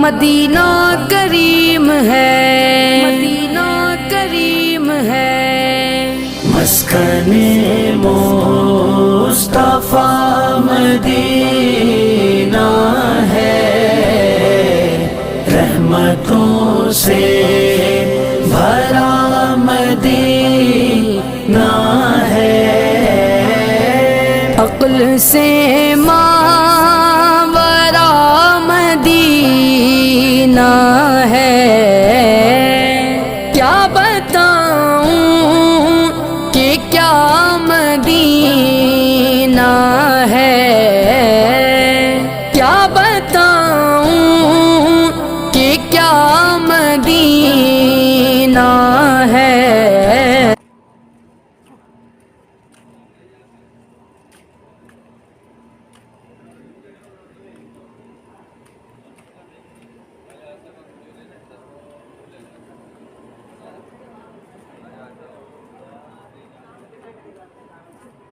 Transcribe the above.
Medina करीम है, Medina करीम है। मस्कने Mustafa Medina है, रहमतों से भरा मदीना है। अक्ल से